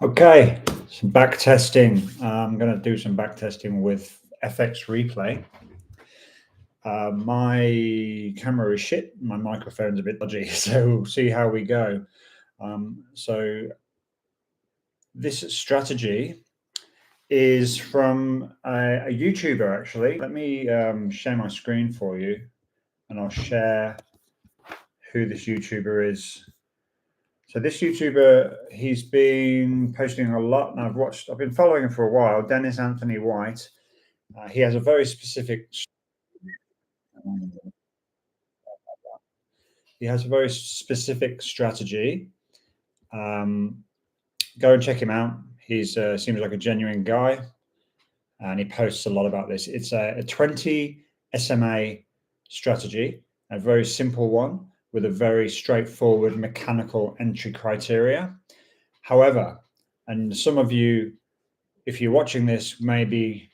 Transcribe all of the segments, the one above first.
Okay, some back testing. I'm going to do some back testing with FX Replay. My camera is shit. My microphone's a bit dodgy, so we'll see how we go. So this strategy is from a YouTuber, actually. Let me share my screen for you, and I'll share who this YouTuber is. So this YouTuber, he's been posting a lot, and I've been following him for a while. Dennis Anthony White. He has a very specific. He has a very specific strategy. Go and check him out. He seems like a genuine guy, and he posts a lot about this. It's a 20 SMA strategy, a very simple one with a very straightforward mechanical entry criteria. However, and some of you, if you're watching this, maybe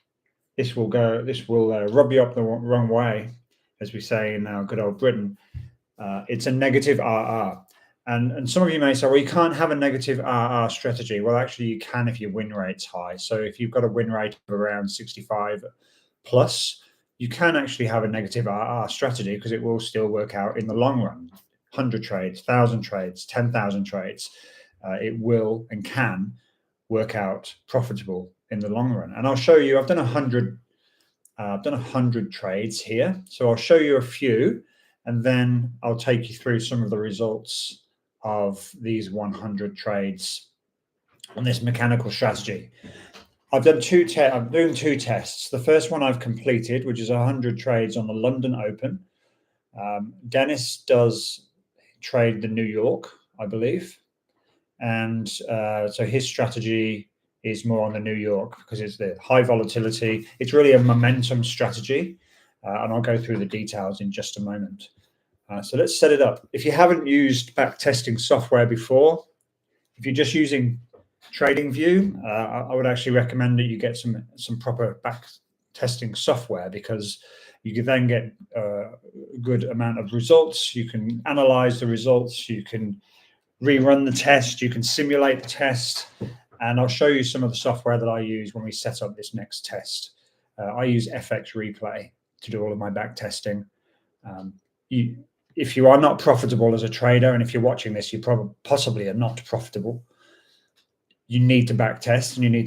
this will rub you up the wrong way, as we say in our good old Britain. It's a negative RR. And some of you may say, well, you can't have a negative RR strategy. Well, actually, you can if your win rate's high. So if you've got a win rate of around 65 plus, you can actually have a negative RR strategy because it will still work out in the long run. 100 trades, 1,000 trades, 10,000 trades. It will and can work out profitable in the long run. And I'll show you, I've done 100 trades here. So I'll show you a few, and then I'll take you through some of the results of these 100 trades on this mechanical strategy. I'm doing two tests. The first one I've completed, which is 100 trades on the London Open. Dennis does trade the New York, I believe. And so his strategy is more on the New York because it's the high volatility. It's really a momentum strategy. And I'll go through the details in just a moment. So let's set it up. If you haven't used backtesting software before, if you're just using TradingView, I would actually recommend that you get some proper backtesting software, because you can then get a good amount of results. You can analyze the results. You can rerun the test. You can simulate the test. And I'll show you some of the software that I use when we set up this next test. I use FX Replay to do all of my backtesting. If you are not profitable as a trader, and if you're watching this, you possibly are not profitable, you need to backtest, and you need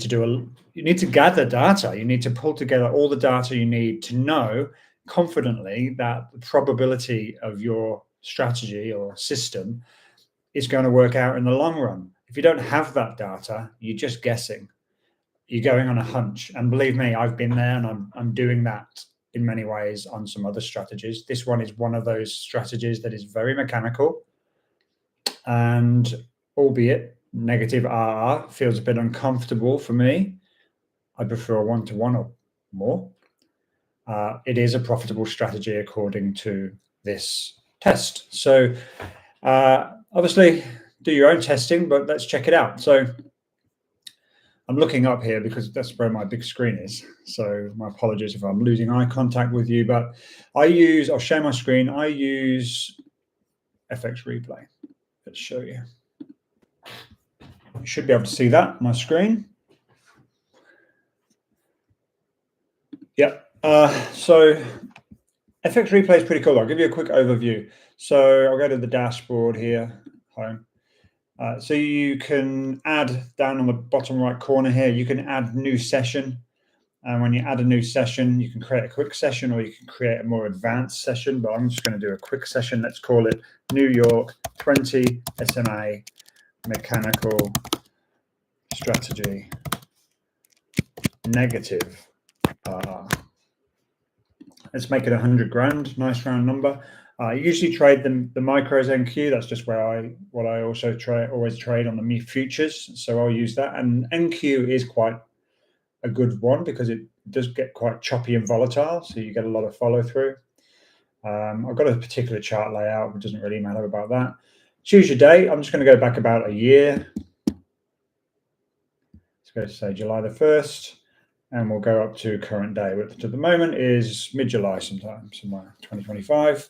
to gather data. You need to pull together all the data you need to know confidently that the probability of your strategy or system is going to work out in the long run. If you don't have that data, you're just guessing. You're going on a hunch. And believe me, I've been there, and I'm doing that in many ways on some other strategies. This one is one of those strategies that is very mechanical, and albeit negative RR feels a bit uncomfortable for me. I prefer a 1-to-1 or more. It is a profitable strategy according to this test. So obviously do your own testing, but let's check it out. So I'm looking up here because that's where my big screen is. So my apologies if I'm losing eye contact with you, but I'll share my screen. I use FX Replay. Let's show you. You should be able to see that, my screen. Yep. So FX Replay is pretty cool. I'll give you a quick overview. So I'll go to the dashboard here, home. So you can add down on the bottom right corner here, you can add new session. And when you add a new session, you can create a quick session, or you can create a more advanced session, but I'm just going to do a quick session. Let's call it New York 20 SMA mechanical strategy negative. Let's make it 100 grand, nice round number. I usually trade the micros NQ. That's just where I also always trade on the futures. So I'll use that. And NQ is quite a good one because it does get quite choppy and volatile. So you get a lot of follow through. I've got a particular chart layout. It doesn't really matter about that. Choose your date. I'm just going to go back about a year. Let's go to say July the 1st. And we'll go up to current day, which at the moment is mid-July sometime, somewhere 2025.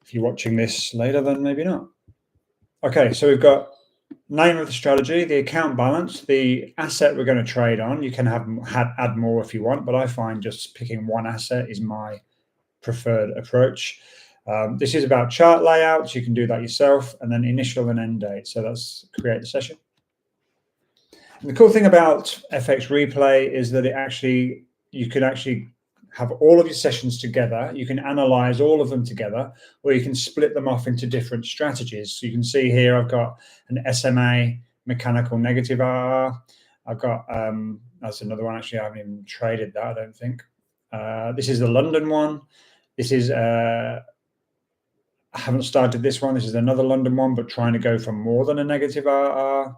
If you're watching this later, then maybe not. Okay, so we've got name of the strategy, the account balance, the asset we're going to trade on. You can add more if you want, but I find just picking one asset is my preferred approach. This is about chart layouts. You can do that yourself, and then initial and end date. So let's create the session. And the cool thing about FX Replay is that you can actually have all of your sessions together. You can analyze all of them together, or you can split them off into different strategies. So you can see here I've got an SMA mechanical negative RR. I've got that's another one. Actually, I haven't even traded that, I don't think. This is the London one. This is I haven't started this one. This is another London one, but trying to go for more than a negative RR.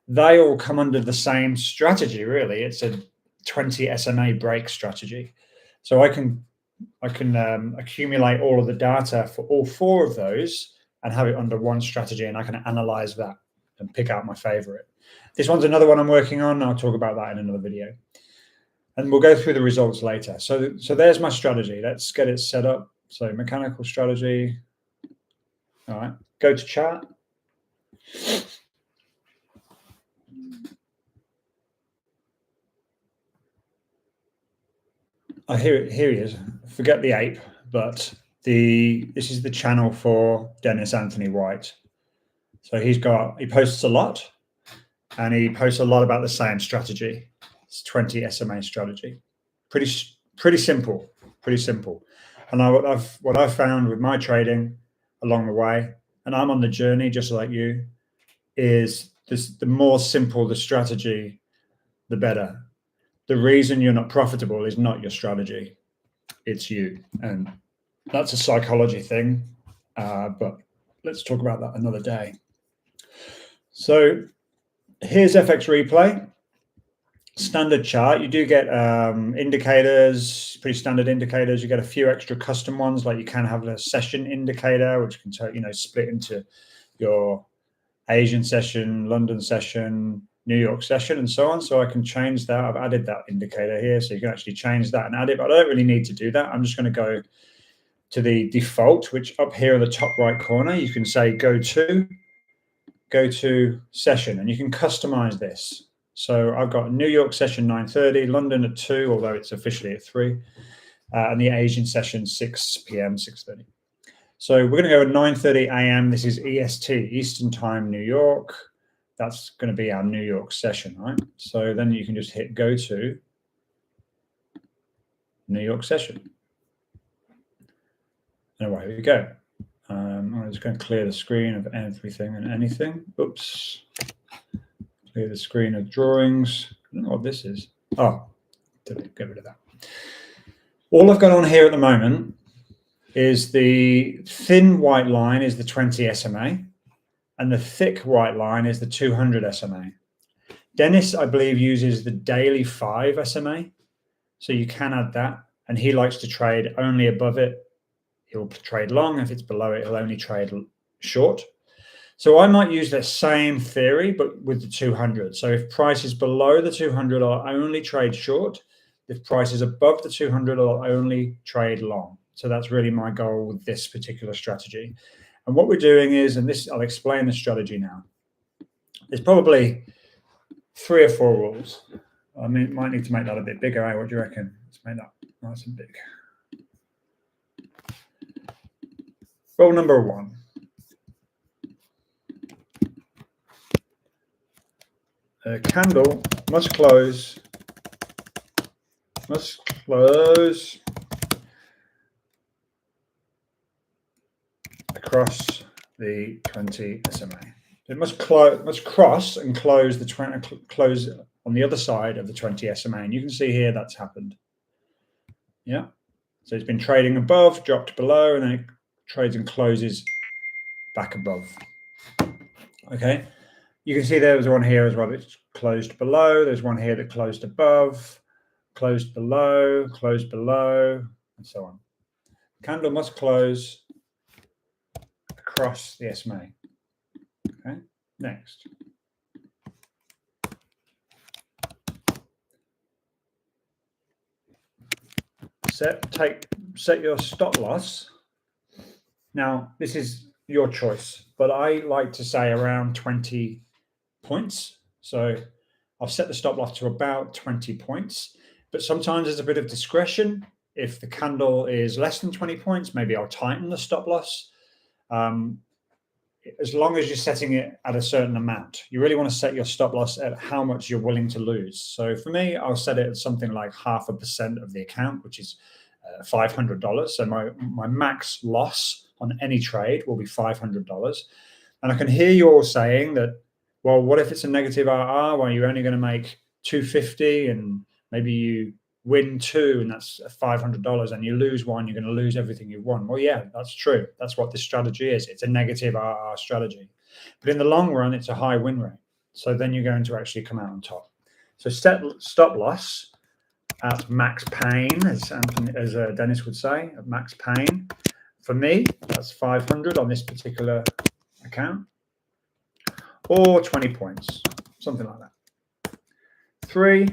They all come under the same strategy, really. It's a 20 SMA break strategy. So I can accumulate all of the data for all four of those and have it under one strategy, and I can analyze that and pick out my favorite. This one's another one I'm working on. I'll talk about that in another video. And we'll go through the results later. So there's my strategy. Let's get it set up. So mechanical strategy. All right, go to chart. Oh, here he is. Forget the ape, but this is the channel for Dennis Anthony White. So he posts a lot, and he posts a lot about the same strategy. It's 20 SMA strategy. Pretty simple. And what I've found with my trading along the way, and I'm on the journey just like you, is the more simple the strategy, the better. The reason you're not profitable is not your strategy, it's you. And that's a psychology thing, but let's talk about that another day. So here's FX Replay. Standard chart. You do get indicators, pretty standard indicators. You get a few extra custom ones, like you can have a session indicator, which can split into your Asian session, London session, New York session, and so on. So I can change that. I've added that indicator here, so you can actually change that and add it, but I don't really need to do that. I'm just going to go to the default, which up here in the top right corner, you can say go to session, and you can customize this. So I've got New York session 9:30, London at 2, although it's officially at 3, and the Asian session 6 p.m., 6:30. So we're going to go at 9:30 a.m. This is EST, Eastern Time, New York. That's going to be our New York session, right? So then you can just hit go to New York session. And away we go. I'm just going to clear the screen of everything and anything. Oops. Clear the screen of drawings. I don't know what this is. Oh, get rid of that. All I've got on here at the moment is the thin white line is the 20 SMA, and the thick white line is the 200 SMA. Dennis, I believe, uses the daily 5 SMA, so you can add that, and he likes to trade only above it. He'll trade long. If it's below it, he'll only trade short. So I might use that same theory, but with the 200. So if price is below the 200, I'll only trade short. If price is above the 200, I'll only trade long. So that's really my goal with this particular strategy. And what we're doing is, and this, I'll explain the strategy now. There's probably 3 or 4 rules. I mean, might need to make that a bit bigger. What do you reckon? Let's make that nice and big. Rule number 1. A candle must close across the 20 SMA. It must cross and close close on the other side of the 20 SMA. And you can see here that's happened. Yeah. So it's been trading above, dropped below, and then it trades and closes back above. Okay. You can see there was one here as well that closed below. There's one here that closed above, closed below, and so on. Candle must close across the SMA. Okay, next. Set your stop loss. Now, this is your choice, but I like to say around 20 points. So I've set the stop loss to about 20 points, but sometimes there's a bit of discretion. If the candle is less than 20 points, maybe I'll tighten the stop loss. As long as you're setting it at a certain amount, you really want to set your stop loss at how much you're willing to lose. So for me, I'll set it at something like 0.5% of the account, which is $500. So my max loss on any trade will be $500. And I can hear you all saying that, well, what if it's a negative RR? Well, you're only going to make 250 and maybe you win 2 and that's $500 and you lose 1, you're going to lose everything you've won. Well, yeah, that's true. That's what this strategy is. It's a negative RR strategy. But in the long run, it's a high win rate. So then you're going to actually come out on top. So set stop loss at max pain, as Dennis would say, at max pain. For me, that's 500 on this particular account, or 20 points, something like that. 3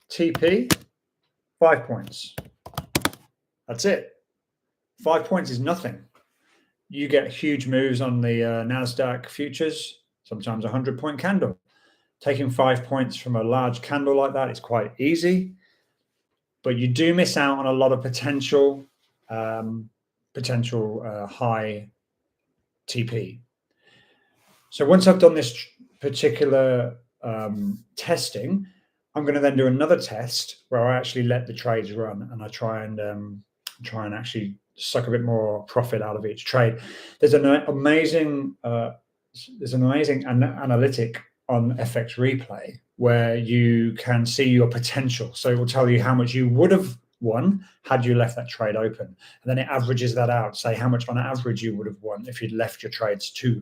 TP, 5 points. That's it. 5 points is nothing. You get huge moves on the NASDAQ futures, sometimes a 100-point candle. Taking 5 points from a large candle like that is quite easy, but you do miss out on a lot of potential high TP. So once I've done this particular testing, I'm going to then do another test where I actually let the trades run and I try and actually suck a bit more profit out of each trade. There's an amazing analytic on FX Replay where you can see your potential. So it will tell you how much you would have won had you left that trade open, and then it averages that out, say how much on average you would have won if you'd left your trades to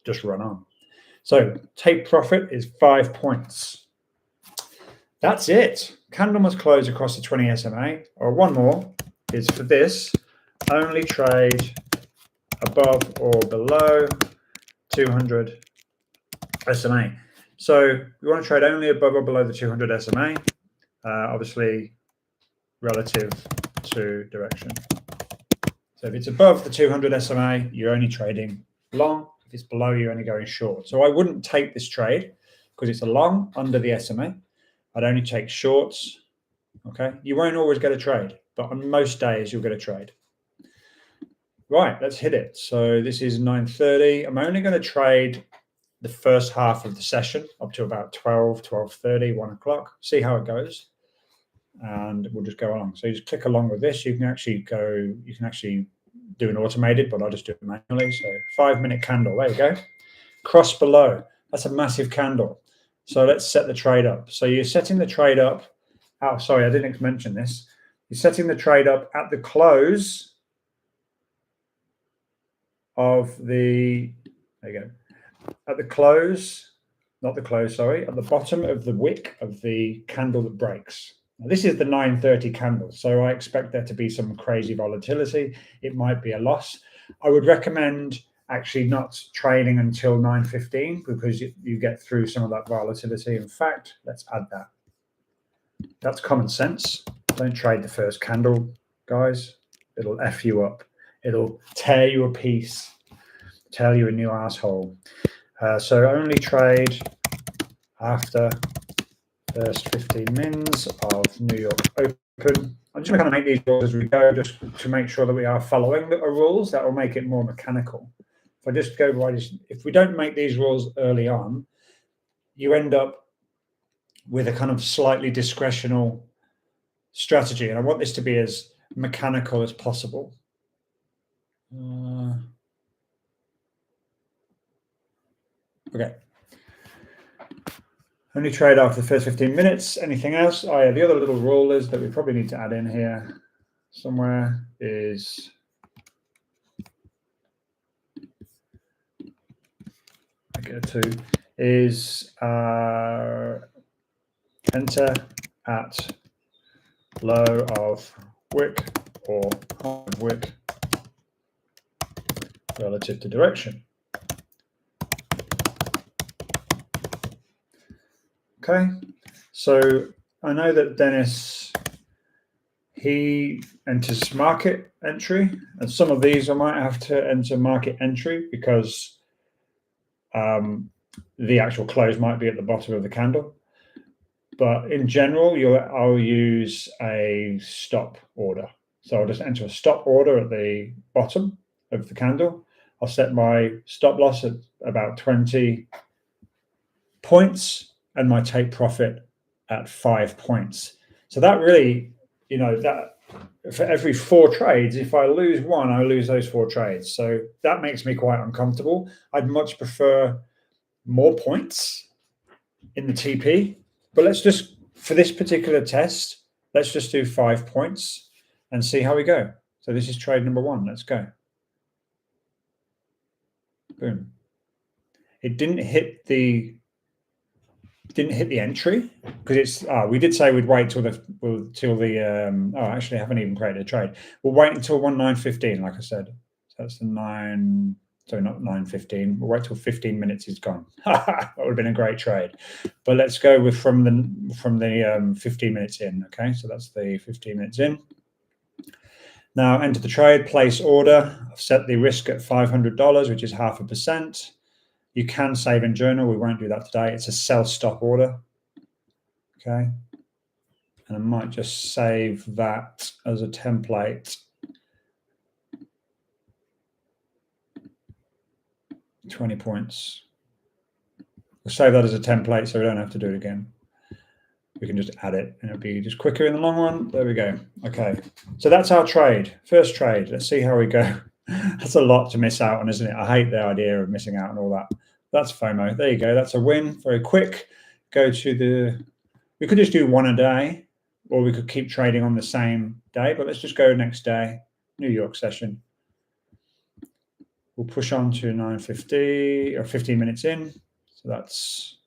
just run on. So take profit is 5 points. That's it. Candle must close across the 20 SMA. Or one more is for this, only trade above or below 200 SMA. So we want to trade only above or below the 200 SMA, obviously relative to direction. So if it's above the 200 SMA, you're only trading long. If it's below, you're only going short. So I wouldn't take this trade because it's a long under the SMA. I'd only take shorts. Okay, you won't always get a trade, but on most days you'll get a trade. Right, let's hit it. So this is 9:30. I'm only going to trade the first half of the session up to about 12, 12:30, 1 o'clock. See how it goes, and we'll just go along. So you just click along with this. You can actually do an automated, but I'll just do it manually. So 5-minute candle. There you go. Cross below. That's a massive candle. So let's set the trade up. So you're setting the trade up. Oh, sorry, I didn't mention this. You're setting the trade up at the close of the, there you go. At the close, not the close, sorry, at the bottom of the wick of the candle that breaks. Now, this is the 9:30 candle, so I expect there to be some crazy volatility. It might be a loss. I would recommend actually not trading until 9:15 because you get through some of that volatility. In fact, let's add that. That's common sense. Don't trade the first candle, guys. It'll F you up. It'll tear you a piece, tell you a new asshole. So only trade after first 15 mins of New York Open. I'm just going to make these rules as we go, just to make sure that we are following the rules. That will make it more mechanical. If I just go by this, if we don't make these rules early on, you end up with a kind of slightly discretional strategy, and I want this to be as mechanical as possible. Okay. Only trade after the first 15 minutes. Anything else? Oh, yeah, the other little rule is that we probably need to add in here somewhere is enter at low of wick or high of wick relative to direction. Okay, so I know that Dennis, he enters market entry, and some of these I might have to enter market entry because the actual close might be at the bottom of the candle. But in general, I'll use a stop order. So I'll just enter a stop order at the bottom of the candle. I'll set my stop loss at about 20 points and my take profit at 5 points. So that really, that for every 4 trades, if I lose one, I lose those 4 trades. So that makes me quite uncomfortable. I'd much prefer more points in the TP, but let's just, for this particular test, let's just do 5 points and see how we go. So this is trade number 1. Let's go. Boom. It didn't hit the entry because it's we did say we'd wait till the actually I haven't even created a trade. We'll wait until 19:15, like I said. So that's the 9. Sorry, not 9:15. We'll wait till 15 minutes is gone. That would have been a great trade. But let's go with from the 15 minutes in. Okay, so that's the 15 minutes in. Now enter the trade, place order. I've set the risk at $500, which is 0.5%. You can save in journal. We won't do that today. It's a sell stop order. Okay, and I might just save that as a template. 20 points. We'll save that as a template so we don't have to do it again. We can just add it and it'll be just quicker in the long run. There we go. Okay, so that's our trade. First trade. Let's see how we go. That's a lot to miss out on, isn't it? I hate the idea of missing out on all that. That's FOMO. There you go. That's a win. Very quick. Go to we could just do 1 a day, or we could keep trading on the same day, but let's just go next day. New York session. We'll push on to 9:50 or 15 minutes in. So that's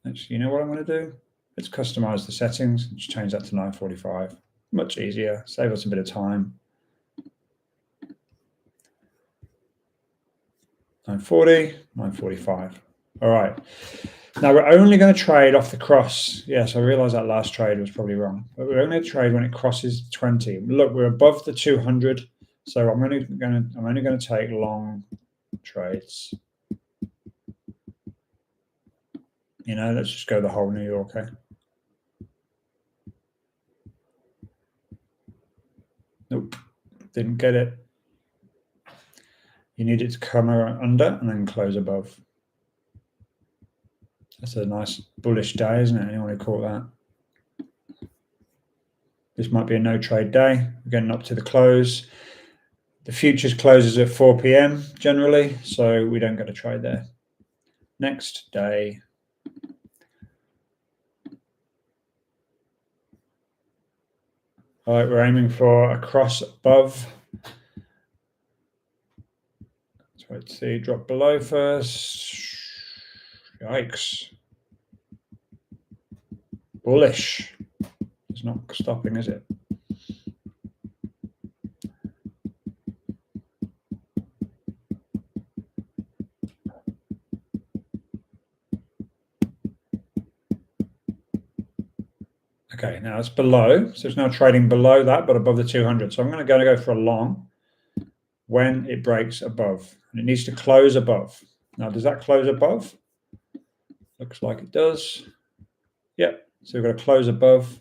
actually, you know what I'm going to do? Let's customize the settings. Just change that to 9:45. Much easier. Save us a bit of time. 9:40, 9:45. All right. Now we're only going to trade off the cross. Yes, I realize that last trade was probably wrong, but we're only going to trade when it crosses 20. Look, we're above the 200, so I'm only going to take long trades. Let's just go the whole New York. Okay. Nope, didn't get it. You need it to come under and then close above. That's a nice bullish day, isn't it? Anyone who caught that? This might be a no trade day. We're getting up to the close. The futures closes at 4 p.m. generally, so we don't get a trade there. Next day. All right, we're aiming for a cross above. Let's see, drop below first. Yikes. Bullish. It's not stopping, is it? Okay, now it's below. So it's now trading below that, but above the 200. So I'm going to go for a long when it breaks above. And it needs to close above. Now, does that close above? Looks like it does. Yep. So we've got to close above.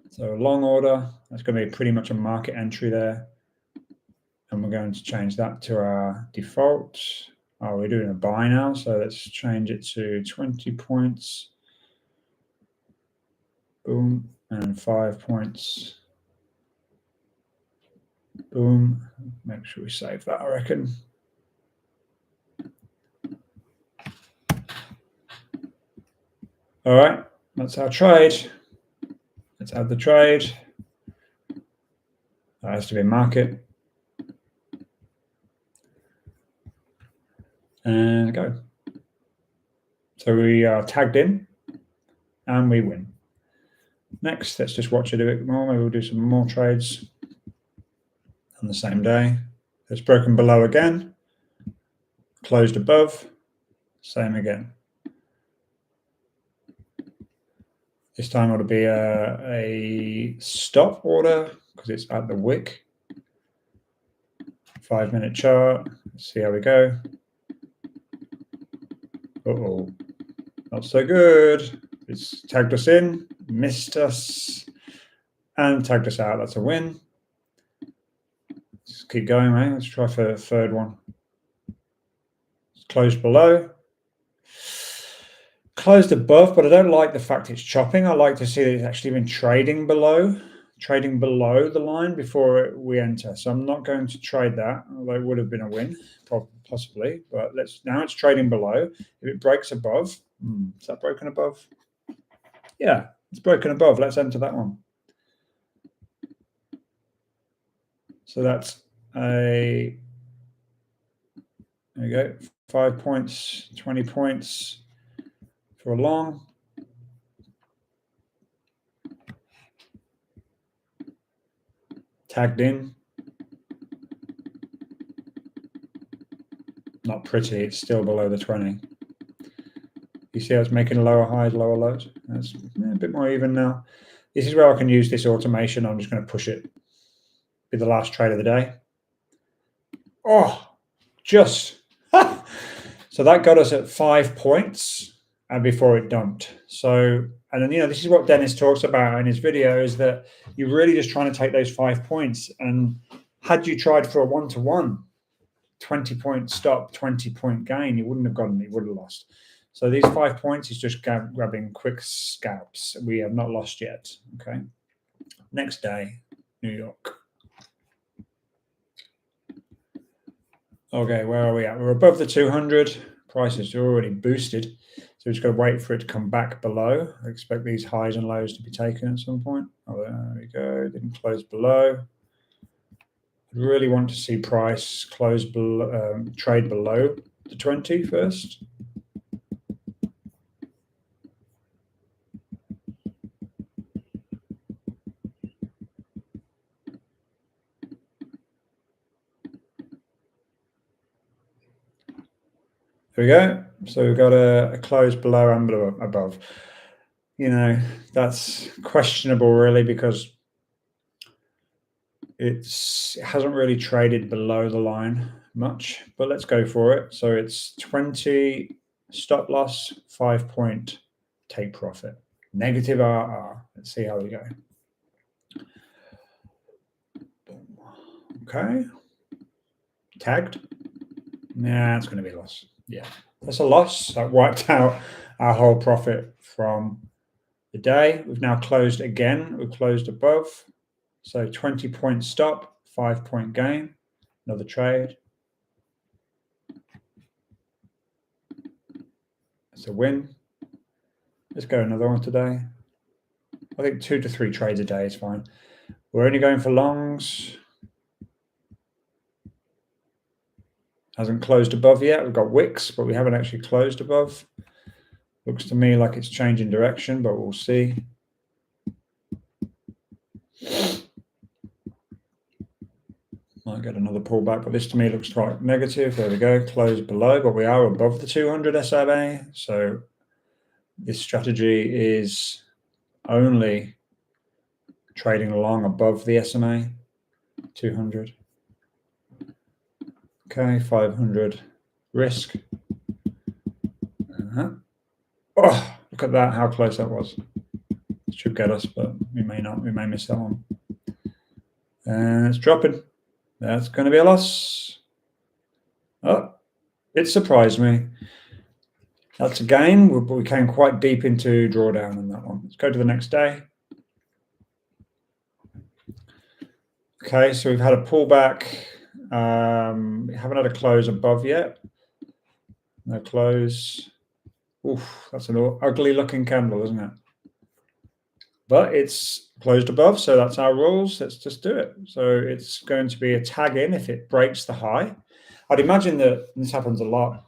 So a long order. That's going to be pretty much a market entry there. And we're going to change that to our default. Oh, we're doing a buy now. So let's change it to 20 points. Boom. And 5 points. Boom. Make sure we save that, I reckon. All right, that's our trade. Let's add the trade. That has to be market. And go. So we are tagged in and we win. Next, let's just watch it a bit more. Maybe we'll do some more trades on the same day. It's broken below again, closed above, same again. This time it'll be a stop order because it's at the wick. 5 minute chart. Let's see how we go. Uh-oh, not so good. It's tagged us in, missed us, and tagged us out. That's a win. Let's keep going, right? Let's try for the third one. It's closed below. Closed above, but I don't like the fact it's chopping. I like to see that it's actually been trading below the line before we enter. So I'm not going to trade that, although it would have been a win, possibly. But now it's trading below. If it breaks above, is that broken above? Yeah, it's broken above. Let's enter that one. So that's there we go, 5 points, 20 points for a long. Tagged in. Not pretty, it's still below the 20. You see how it's making lower highs, lower lows? That's a bit more even now. This is where I can use this automation. I'm just going to push it. Be the last trade of the day. Oh, just. So that got us at 5 points and before it dumped. So, and then, this is what Dennis talks about in his video, is that you're really just trying to take those 5 points. And had you tried for a 1-to-1, 20-point stop, 20-point gain, you wouldn't have gotten it, you would have lost. So these 5 points is just grabbing quick scalps. We have not lost yet. Okay. Next day, New York. Okay, where are we at? We're above the 200. Prices are already boosted. So we've just got to wait for it to come back below. I expect these highs and lows to be taken at some point. Oh, there we go. Didn't close below. I really want to see price close below, trade below the 20 first. There we go. So we've got a close below and above. That's questionable, really, because it hasn't really traded below the line much, but let's go for it. So it's 20 stop loss, 5 point take profit, negative RR. Let's see how we go. Okay. Tagged. Nah, it's going to be a loss. Yeah, that's a loss. That wiped out our whole profit from the day. We've now closed again. We've closed above. So 20-point stop, 5 point gain. Another trade. It's a win. Let's go another one today. I think 2 to 3 trades a day is fine. We're only going for longs. Hasn't closed above yet. We've got wicks, but we haven't actually closed above. Looks to me like it's changing direction, but we'll see. Might get another pullback, but this to me looks quite negative. There we go, closed below, but we are above the 200 SMA. So this strategy is only trading along above the SMA 200. Okay, 500 risk. Oh, look at that, how close that was. It should get us, but we may not. We may miss that one. And it's dropping. That's going to be a loss. Oh, it surprised me. That's a gain. We came quite deep into drawdown on that one. Let's go to the next day. Okay, so we've had a pullback. We haven't had a close above yet. No close. Oof, that's an ugly looking candle, isn't it? But it's closed above, so that's our rules. Let's just do it. So it's going to be a tag in if it breaks the high. I'd imagine that this happens a lot.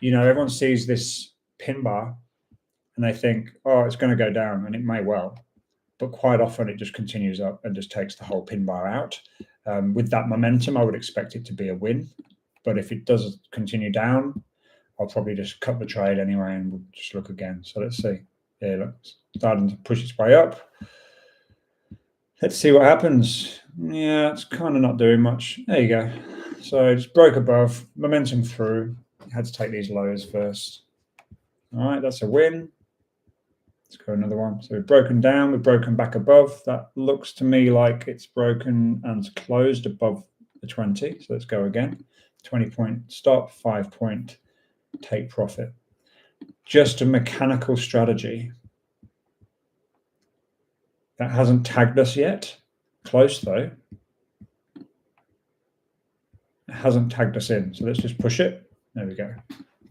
Everyone sees this pin bar and they think, oh, it's going to go down, and it may well. But quite often it just continues up and just takes the whole pin bar out. With that momentum, I would expect it to be a win. But if it does continue down, I'll probably just cut the trade anyway and we'll just look again. So let's see. Yeah, look, starting to push its way up. Let's see what happens. Yeah, it's kind of not doing much. There you go. So just broke above, momentum through. Had to take these lows first. All right, that's a win. Let's go another one. So we've broken down, we've broken back above. That looks to me like it's broken and closed above the 20. So let's go again. 20-point stop, 5-point take profit. Just a mechanical strategy. That hasn't tagged us yet. Close though. It hasn't tagged us in. So let's just push it. There we go.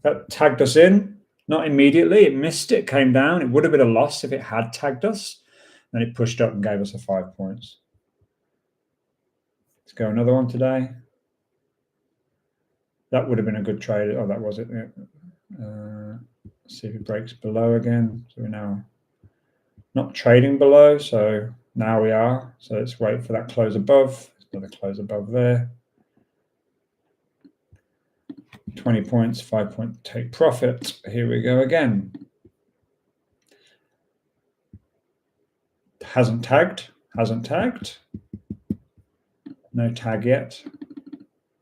That tagged us in. Not immediately. It missed it, came down. It would have been a loss if it had tagged us. Then it pushed up and gave us a 5 points. Let's go another one today. That would have been a good trade. Oh, that was it. Yeah. Let's see if it breaks below again. So we're now not trading below. So now we are. So let's wait for that close above. Another close above there. 20 points, 5-point take profit. Here we go again. Hasn't tagged. No tag yet.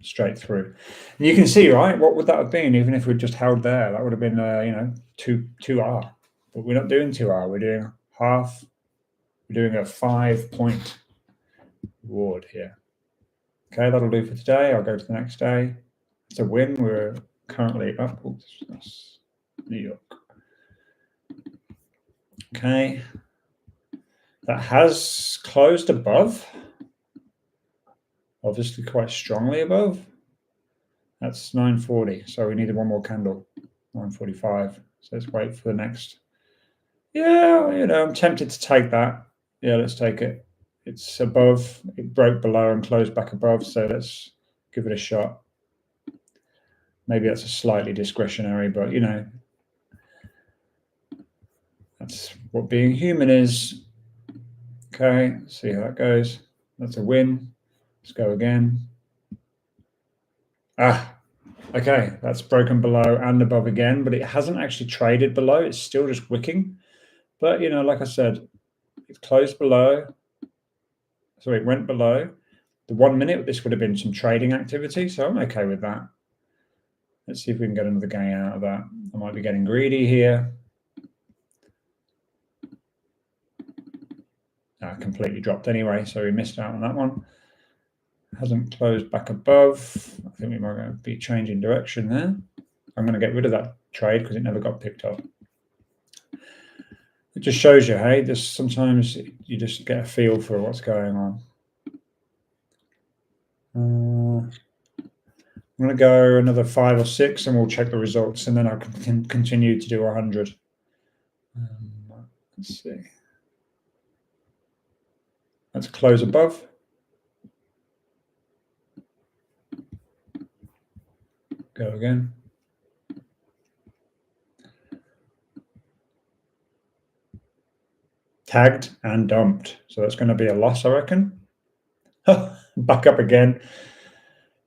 Straight through. And you can see, right, what would that have been even if we'd just held there? That would have been, 2R. But we're not doing 2R. We're doing half. We're doing a 5-point reward here. Okay, that'll do for today. I'll go to the next day. It's a win. We're currently up. Oops, that's New York. Okay. That has closed above. Obviously quite strongly above. That's 940. So we needed one more candle. 945. So let's wait for the next. Yeah, I'm tempted to take that. Yeah, let's take it. It's above. It broke below and closed back above. So let's give it a shot. Maybe that's a slightly discretionary, but that's what being human is. Okay, see how that goes. That's a win. Let's go again. Okay, that's broken below and above again, but it hasn't actually traded below. It's still just wicking. But, like I said, it closed below. So it went below. The 1 minute, this would have been some trading activity. So I'm okay with that. Let's see if we can get another gain out of that. I might be getting greedy here. Completely dropped anyway, so we missed out on that one. Hasn't closed back above. I think we might be changing direction there. I'm going to get rid of that trade because it never got picked up. It just shows you, hey, just sometimes you just get a feel for what's going on. I'm going to go another 5 or 6 and we'll check the results and then I can continue to do 100. Let's see. Let's close above. Go again. Tagged and dumped. So that's going to be a loss, I reckon. Back up again.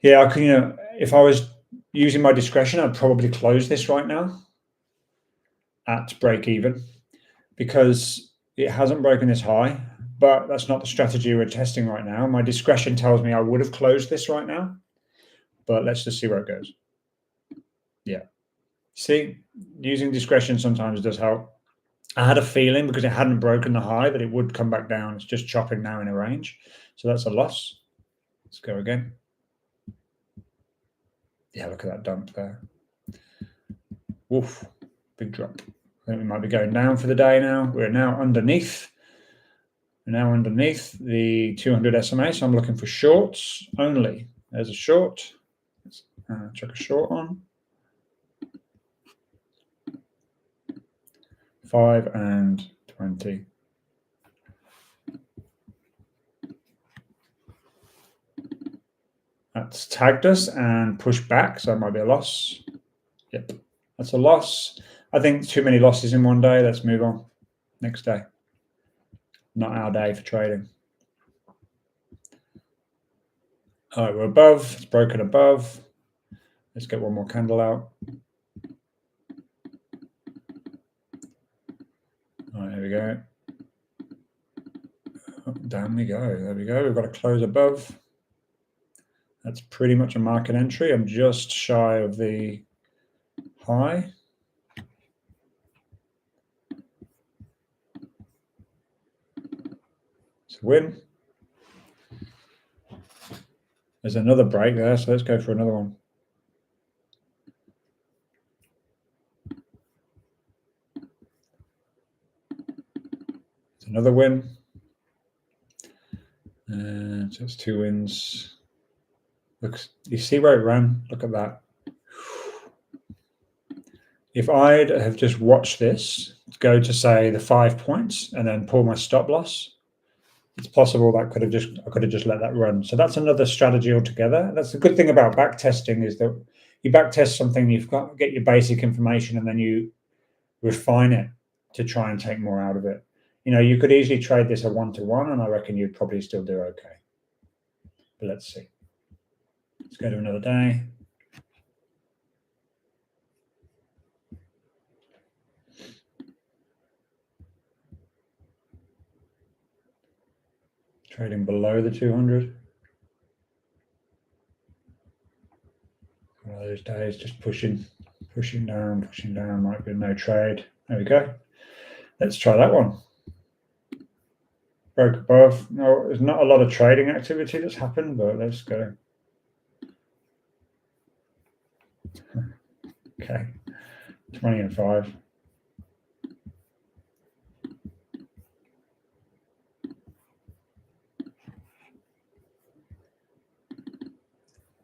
Yeah, I can, if I was using my discretion, I'd probably close this right now at break even because it hasn't broken this high, but that's not the strategy we're testing right now. My discretion tells me I would have closed this right now, but let's just see where it goes. Yeah. See, using discretion sometimes does help. I had a feeling because it hadn't broken the high that it would come back down. It's just chopping now in a range. So that's a loss. Let's go again. Yeah, look at that dump there. Woof, big drop. I think we might be going down for the day now. We're now underneath. We're now underneath the 200 SMA. So I'm looking for shorts only. There's a short. Let's chuck a short on. 5 and 20. That's tagged us and pushed back, so it might be a loss. Yep, that's a loss. I think too many losses in one day. Let's move on. Next day. Not our day for trading. All right, we're above. It's broken above. Let's get one more candle out. All right, here we go. Oh, down we go. There we go. We've got to close above. That's pretty much a market entry. I'm just shy of the high. It's a win. There's another break there, so let's go for another one. It's another win. And so it's 2 wins. Look, you see where it ran? Look at that. If I'd have just watched this go to, say, the 5 points and then pull my stop loss, it's possible that I could have just let that run. So that's another strategy altogether. That's the good thing about backtesting, is that you backtest something, you've got to get your basic information, and then you refine it to try and take more out of it. You know, you could easily trade this a 1-to-1, and I reckon you'd probably still do okay. But let's see. Let's go to another day. Trading below the 200. One of those days, just pushing down, might be no trade. There we go. Let's try that one. Broke above. No, there's not a lot of trading activity that's happened, but let's go. Okay, 20 and 5.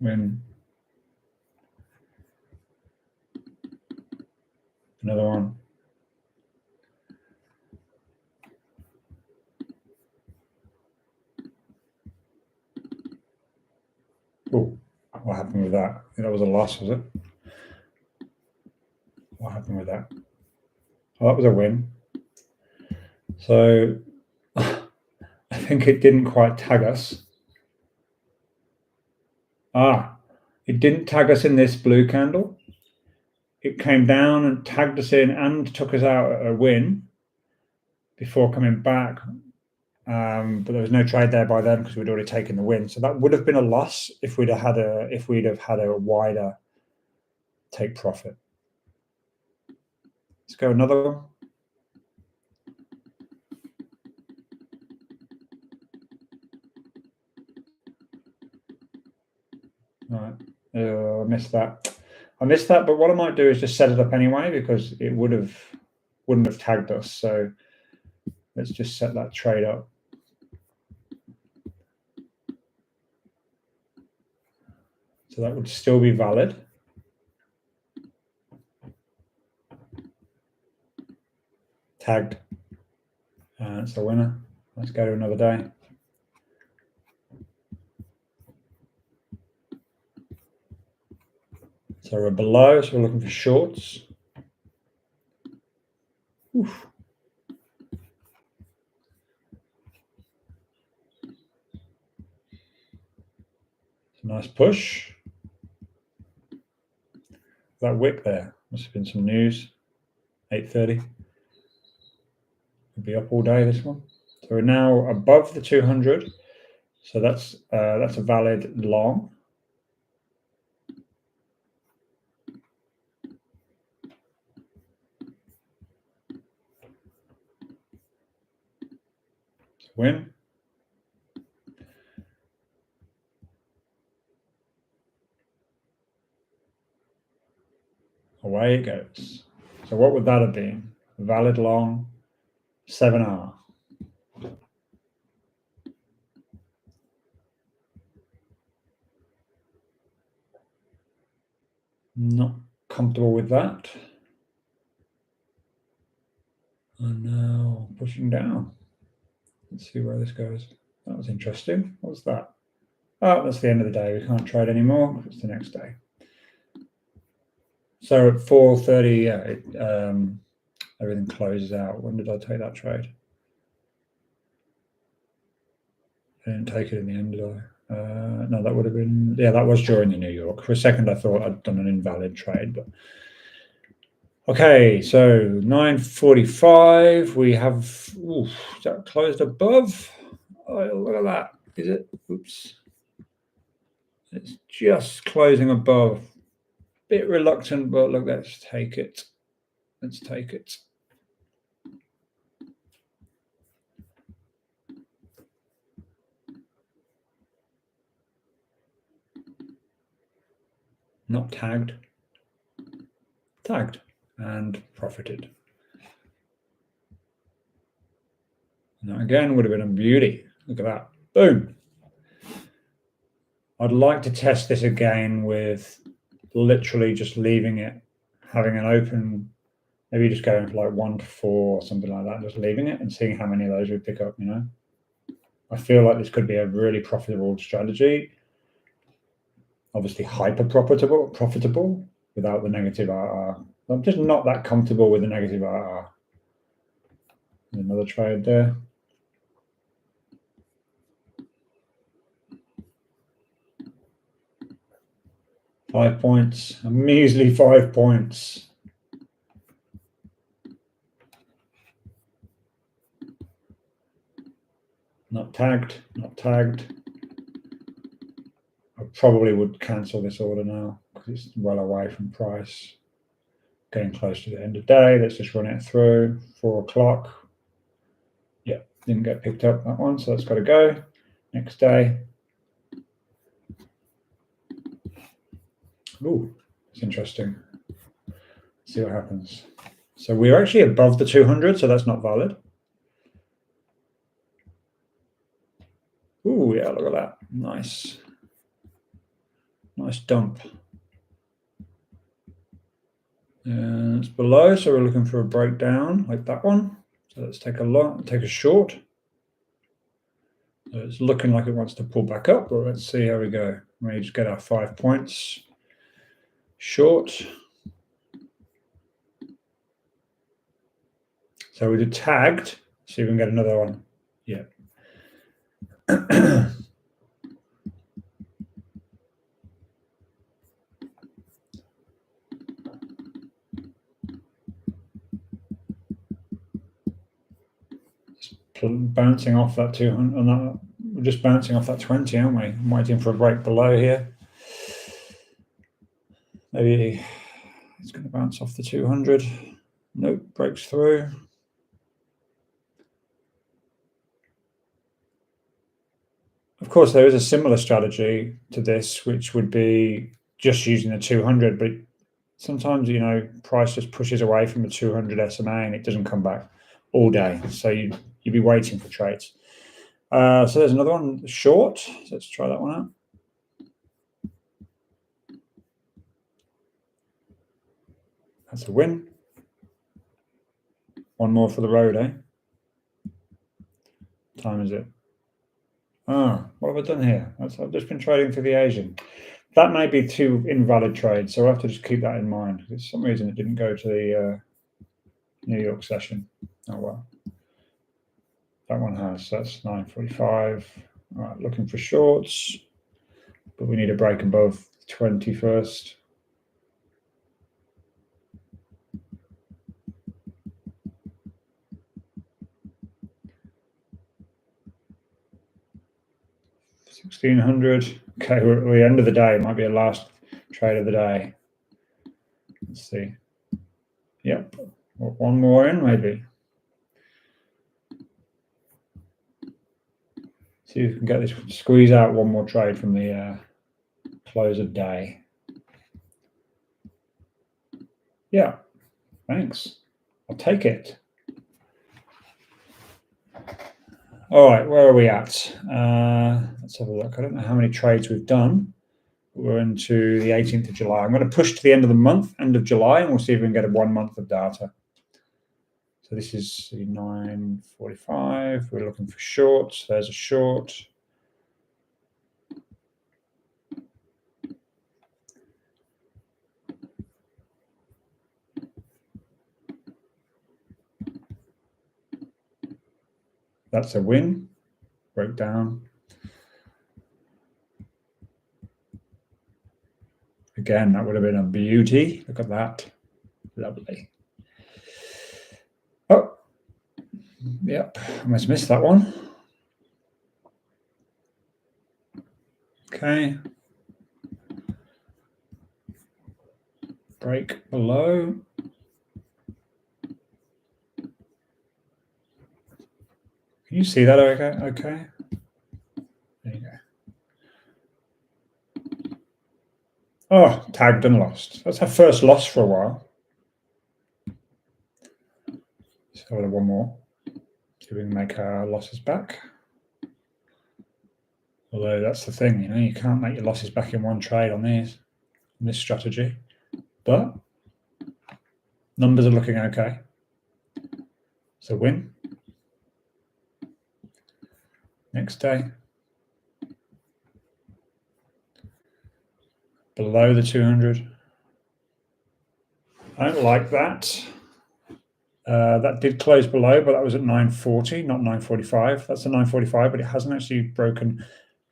Win. Another one. Oh, what happened with that? I think that was a loss, was it? What happened with that? Oh, that was a win. So I think it didn't quite tag us. It didn't tag us in this blue candle. It came down and tagged us in and took us out at a win before coming back. But there was no trade there by then because we'd already taken the win. So that would have been a loss if we'd have had a wider take profit. Let's go another one. All right. I missed that. But what I might do is just set it up anyway, because it wouldn't have tagged us. So let's just set that trade up. So that would still be valid. Tagged. That's the winner. Let's go to another day. So we're below, so we're looking for shorts. Oof. It's a nice push. That wick there must have been some news. 8:30. Could be up all day, this one. So we're now above the 200. So that's a valid long. Win. Away it goes. So what would that have been? Valid long, 7R. Not comfortable with that. And now pushing down. Let's see where this goes. That was interesting. What was that? Oh, that's the end of the day. We can't trade anymore. It's the next day. So at 4:30, yeah, everything closes out. When did I take that trade? I didn't take it in the end, did I? No, that would have been, yeah, that was during the New York. For a second, I thought I'd done an invalid trade, but okay. So 9:45, we have, is that closed above? Oh, look at that. Is it? Oops. It's just closing above. Bit reluctant, but look, let's take it. Let's take it. Not tagged. Tagged and profited. And that again would have been a beauty. Look at that. Boom. I'd like to test this again with literally just leaving it, having an open, maybe just going for like 1 to 4 or something like that, just leaving it and seeing how many of those we pick up, you know. I feel like this could be a really profitable strategy. Obviously hyper profitable without the negative RR. I'm just not that comfortable with the negative RR. Another trade there. $5 points, a measly 5 points. Not tagged, not tagged. I probably would cancel this order now because it's well away from price. Getting close to the end of the day. Let's just run it through. 4 o'clock. Yeah, didn't get picked up that one, so that's got to go. Next day. Ooh, it's interesting. Let's see what happens. So we're actually above the 200, so that's not valid. Ooh, yeah, look at that. Nice. Nice dump. And it's below, so we're looking for a breakdown like that one. So let's take a short. So it's looking like it wants to pull back up, but let's see how we go. We just get our 5 points. Short. So we did tagged. See if we can get another one. Yeah. Bouncing off that 200. We're just bouncing off that 20, aren't we? I'm waiting for a break below here. Maybe it's going to bounce off the 200. Nope, breaks through. Of course, there is a similar strategy to this, which would be just using the 200, but sometimes, you know, price just pushes away from the 200 SMA and it doesn't come back all day. So you'd be waiting for trades. So there's another one, short. So let's try that one out. That's a win. One more for the road, eh? What time is it? Ah, what have I done here? I've just been trading for the Asian. That may be 2 invalid trades, so I'll have to just keep that in mind. For some reason, it didn't go to the New York session. Oh, well. That one has. So that's 9:45. All right, looking for shorts, but we need a break above 20 first. $1,600. Okay, we're at the end of the day. It might be a last trade of the day. Let's see. Yep, one more in maybe. See if we can get this, squeeze out one more trade from the close of day. Yeah, thanks. I'll take it. All right, where are we at? Let's have a look. I don't know how many trades we've done. We're into the 18th of July. I'm going to push to the end of the month, end of July, and we'll see if we can get a 1 month of data. So this is 9:45. We're looking for shorts. There's a short. That's a win. Breakdown. Again, that would have been a beauty. Look at that. Lovely. Oh, yep. I must miss that one. Okay. break below. Can you see that okay? There you go. Oh, tagged and lost. That's our first loss for a while. Let's have one more. See if we can make our losses back. Although that's the thing, you can't make your losses back in one trade on this strategy. But numbers are looking okay. So win. Next day. Below the 200. I don't like that. That did close below, but that was at 940, not 945. That's a 945, but it hasn't actually broken.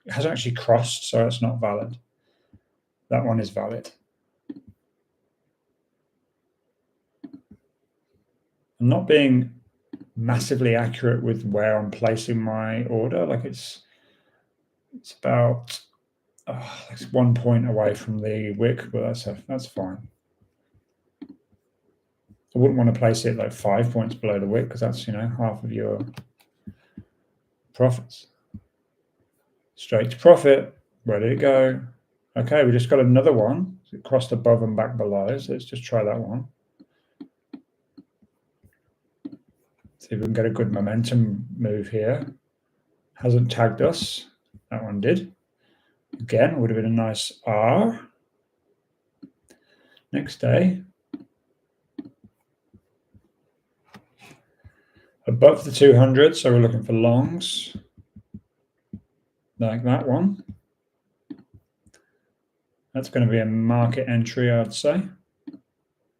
It hasn't actually crossed, so it's not valid. That one is valid. I'm not being massively accurate with where I'm placing my order. Like it's about it's 1 point away from the wick, but that's fine. I wouldn't want to place it like 5 points below the wick because that's half of your profits. Straight to profit. Where did it go? Okay, we just got another one. It crossed above and back below. So let's just try that one. See if we can get a good momentum move here. Hasn't tagged us. That one did. Again, would have been a nice R. Next day. Above the 200, so we're looking for longs. Like that one. That's going to be a market entry, I'd say,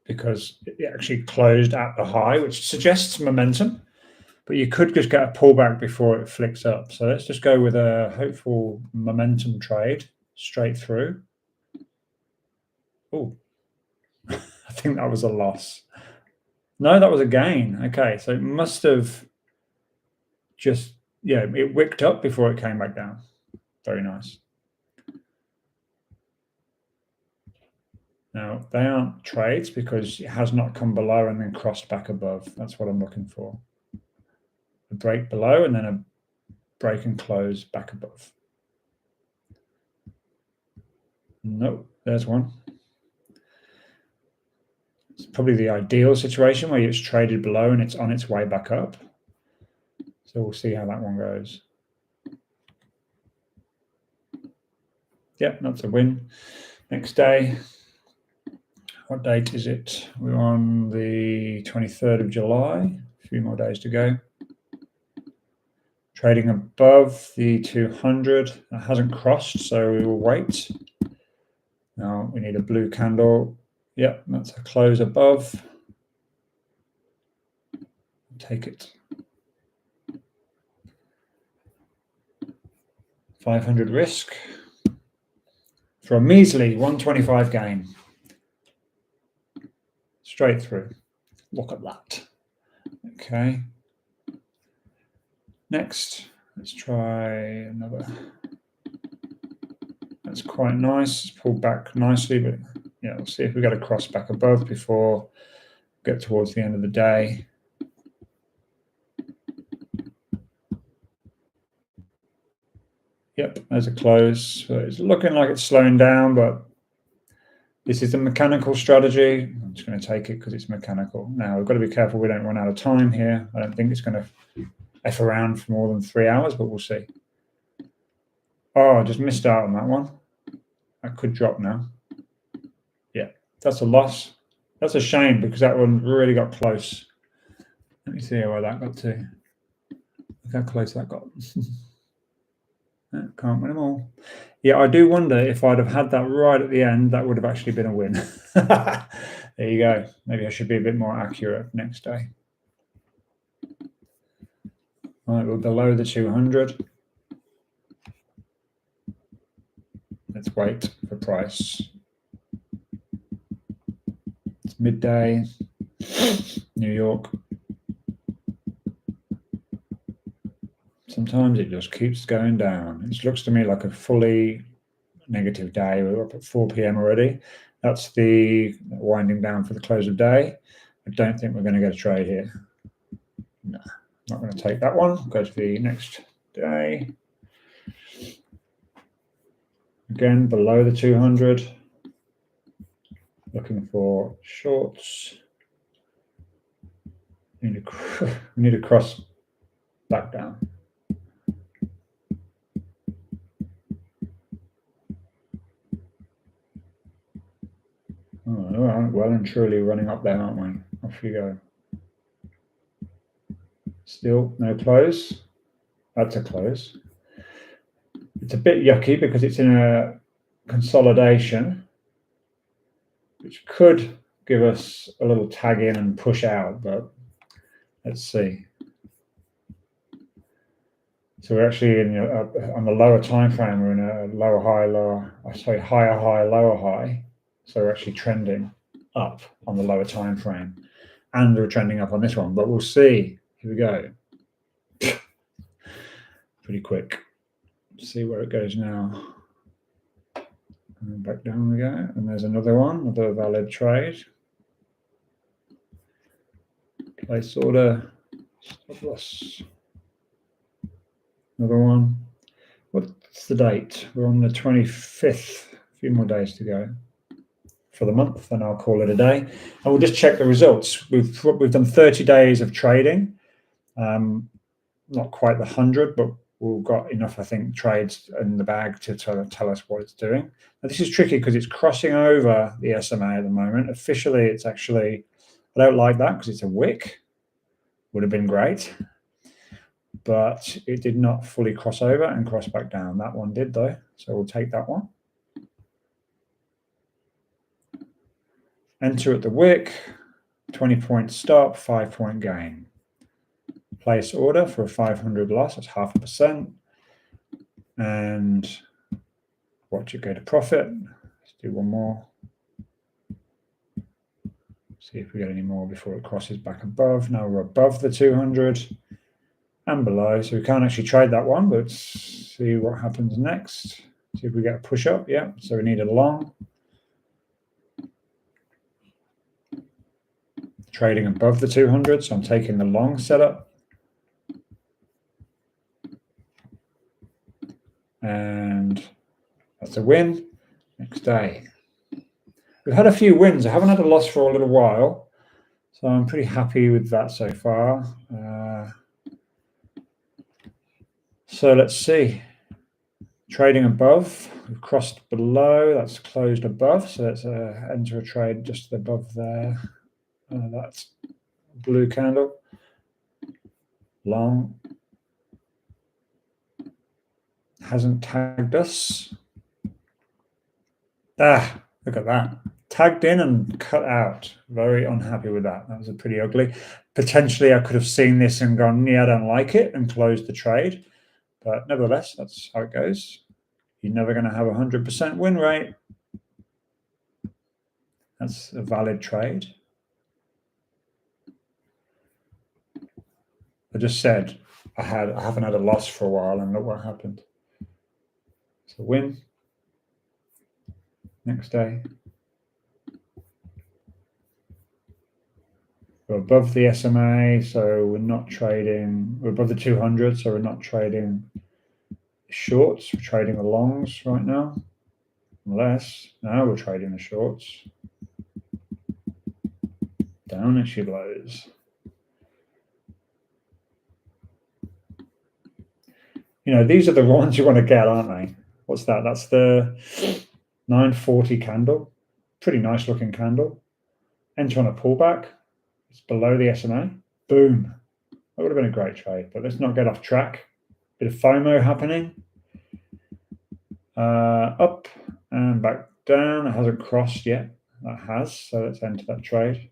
because it actually closed at the high, which suggests momentum. But you could just get a pullback before it flicks up. So let's just go with a hopeful momentum trade straight through. Oh, I think that was a loss. No, that was a gain. Okay, so it must have just, it wicked up before it came back down. Very nice. Now, they aren't trades because it has not come below and then crossed back above. That's what I'm looking for. A break below and then a break and close back above. Nope, there's one. It's probably the ideal situation where it's traded below and it's on its way back up. So we'll see how that one goes. Yep, that's a win. Next day. What date is it? We're on the 23rd of July. A few more days to go. Trading above the 200. That hasn't crossed, so we will wait. Now we need a blue candle. Yep, that's a close above. Take it. 500 risk for a measly 125 gain. Straight through. Look at that. Okay. Next, let's try another. That's quite nice. It's pulled back nicely, but we'll see if we get a cross back above before we get towards the end of the day. Yep, there's a close. So it's looking like it's slowing down, but this is a mechanical strategy. I'm just going to take it because it's mechanical. Now, we've got to be careful we don't run out of time here. I don't think it's going to F around for more than 3 hours, but we'll see. Oh, I just missed out on that one. That could drop now. Yeah, that's a loss. That's a shame because that one really got close. Let me see where that got to. Look how close that got. Can't win them all. Yeah, I do wonder if I'd have had that right at the end, that would have actually been a win. There you go. Maybe I should be a bit more accurate next day. All right, we're below the 200. Let's wait for price. It's midday, New York. Sometimes it just keeps going down. It looks to me like a fully negative day. We're up at 4 p.m. already. That's the winding down for the close of day. I don't think we're going to get a trade here. No, not going to take that one. Go to the next day. Again, below the 200. Looking for shorts. We need to cross back down. Oh, all right, well and truly running up there, aren't we? Off we go. Still no close. That's a close. It's a bit yucky because it's in a consolidation, which could give us a little tag in and push out, but let's see. So we're actually in on the lower time frame. We're in a lower high, lower. Sorry, higher high, lower high. So we're actually trending up on the lower time frame, and we're trending up on this one. But we'll see. Here we go. Pretty quick. See where it goes now. And back down we go. And there's another one, another valid trade. Place order. Stop loss. Another one. What's the date? We're on the 25th. A few more days to go for the month, and I'll call it a day. And we'll just check the results. We've done 30 days of trading. Not quite the 100, but we've got enough, I think, trades in the bag to tell us what it's doing. Now, this is tricky because it's crossing over the SMA at the moment. Officially, it's actually, I don't like that because it's a wick. Would have been great. But it did not fully cross over and cross back down. That one did, though. So we'll take that one. Enter at the wick, 20-point stop, 5-point gain. Place order for a 500 loss, that's 0.5%. And watch it go to profit. Let's do one more. See if we get any more before it crosses back above. Now we're above the 200 and below, so we can't actually trade that one, but see what happens next. See if we get a push up. Yeah, so we need a long. Trading above the 200, so I'm taking the long setup. And that's a win. Next day. We've had a few wins. I haven't had a loss for a little while, so I'm pretty happy with that so far. So let's see. Trading above, we've crossed below, that's closed above, so let's enter a trade just above there. That's blue candle. Long. Hasn't tagged us. Look at that. Tagged in and cut out. Very unhappy with that. That was pretty ugly. Potentially, I could have seen this and gone, yeah, I don't like it, and closed the trade. But nevertheless, that's how it goes. You're never going to have a 100% win rate. That's a valid trade. I just said I haven't had a loss for a while, and look what happened. It's a win. Next day. We're above the SMA, so we're not trading. We're above the 200, so we're not trading shorts. We're trading the longs right now. Unless now we're trading the shorts. Down as she blows. You know, these are the ones you want to get, aren't they? What's that? That's the 940 candle. Pretty nice looking candle. Enter on a pullback. It's below the SMA. Boom. That would have been a great trade, but let's not get off track. Bit of FOMO happening. Up and back down. It hasn't crossed yet. That has, so let's enter that trade.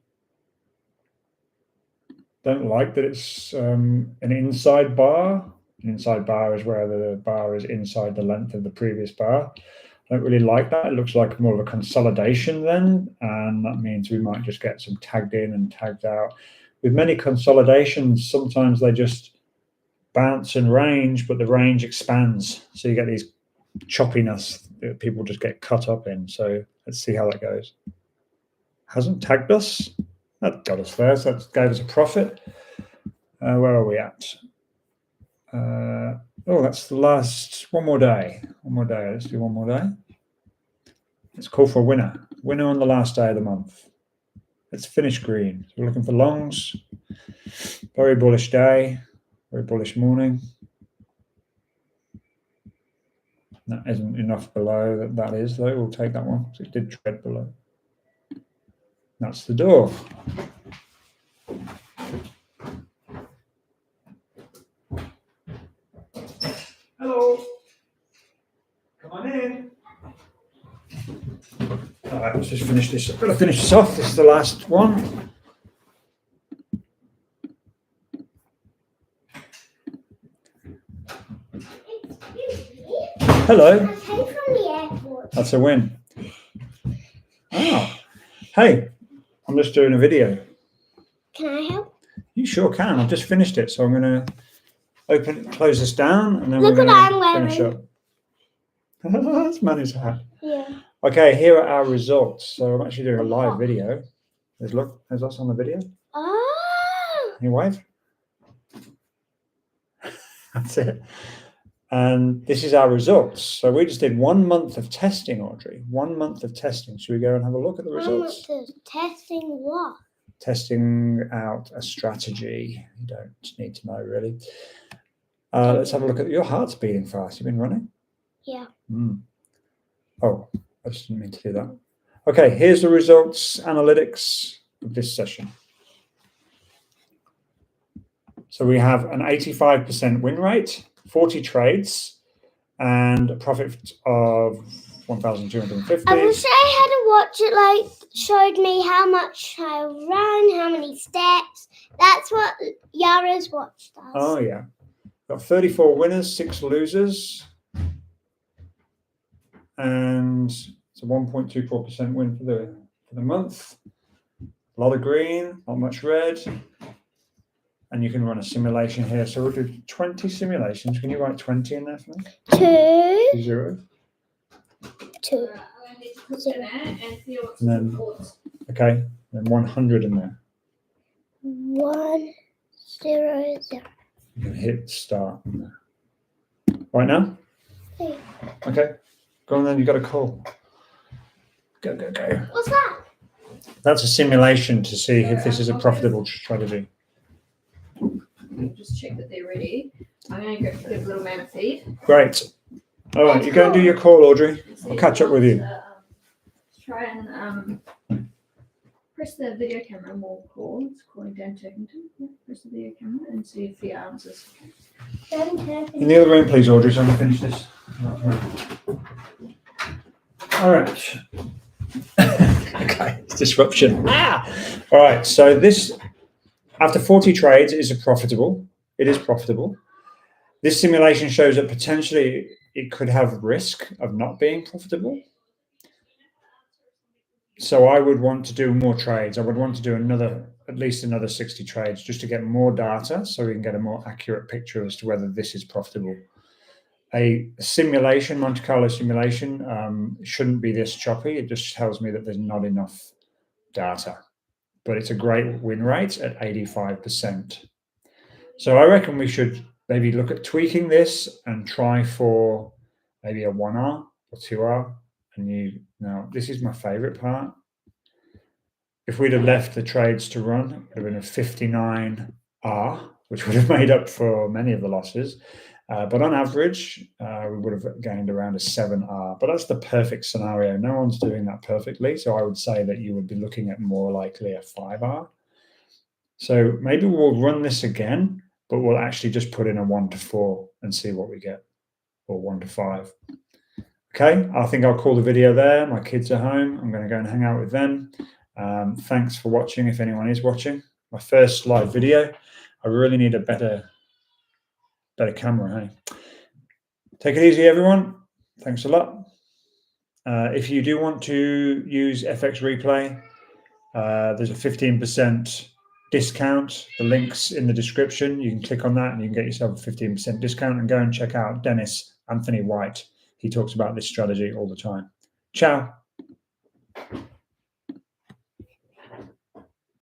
Don't like that it's an inside bar. An inside bar is where the bar is inside the length of the previous bar. I don't really like that. It looks like more of a consolidation then, and that means we might just get some tagged in and tagged out. With many consolidations, sometimes they just bounce and range, but the range expands. So you get these choppiness that people just get cut up in. So Let's see how that goes. Hasn't tagged us. That got us there. So that gave us a profit. Where are we at? Oh, that's the last. One more day. One more day. Let's do one more day. Let's call for a winner. Winner on the last day of the month. Let's finish green. So we're looking for longs. Very bullish day. Very bullish morning. That isn't enough below. That is, though. We'll take that one. So it did trade below. That's the door. Hello. Come on in. All right, let's just finish this. I've got to finish this off. This is the last one. Hello. I came from the airport. That's a win. Oh, hey, I'm just doing a video. Can I help? You sure can. I've just finished it, so I'm going to close this down, and then Look we're what going to I'm finish wearing. up. That's Manu's hat. Yeah. Okay, here are our results. So I'm actually doing a live video. There's us on the video. Oh. Can you wave? That's it. And this is our results. So we just did 1 month of testing, Audrey. 1 month of testing. Should we go and have a look at the results? Testing what? Testing out a strategy. You don't need to know, really. Let's have a look at your heart's beating fast. You've been running? Yeah. Oh, I just didn't mean to do that. Okay, here's the results, analytics of this session. So we have an 85% win rate, 40 trades, and a profit of 1,250. I wish I had to watch it, like, showed me how much I ran, how many steps. That's what Yara's watch does. Oh, yeah. Got 34 winners, 6 losers. And it's a 1.24% win for the month. A lot of green, not much red. And you can run a simulation here. So we'll do 20 simulations. Can you write 20 in there for me? 2 0. 2 And then, okay, then 100 in there. 1 0 0. You can hit start in there. Right now? Yeah. Okay. Go on then, you got a call. Go. What's that? That's a simulation to see if this is a profitable strategy. Just check that they're ready. I'm going to go give a little man feed. Great. All right, you go and do your call, Audrey. I'll catch up with you. Try and press the video camera and we'll call. It's calling Dan Turkington. Yeah, press the video camera and see if he answers. In the other room, please, Audrey, so I can finish this. All right. Okay, disruption. All right, so this, after 40 trades, it is profitable. It is profitable. This simulation shows that potentially it could have risk of not being profitable. So I would want to do more trades. I would want to do at least another 60 trades just to get more data so we can get a more accurate picture as to whether this is profitable. A simulation, Monte Carlo simulation, shouldn't be this choppy. It just tells me that there's not enough data. But it's a great win rate at 85%. So I reckon we should maybe look at tweaking this and try for maybe a 1R or 2R. And now this is my favorite part. If we'd have left the trades to run, it would have been a 59R, which would have made up for many of the losses. But on average, we would have gained around a 7R. But that's the perfect scenario. No one's doing that perfectly. So I would say that you would be looking at more likely a 5R. So maybe we'll run this again, but we'll actually just put in a 1 to 4 and see what we get, or 1 to 5. Okay, I think I'll call the video there. My kids are home. I'm going to go and hang out with them. Thanks for watching, if anyone is watching. My first live video. I really need a better camera, hey? Take it easy, everyone. Thanks a lot. If you do want to use FX Replay, there's a 15% discount. The link's in the description. You can click on that and you can get yourself a 15% discount, and go and check out Dennis Anthony White. He talks about this strategy all the time. Ciao.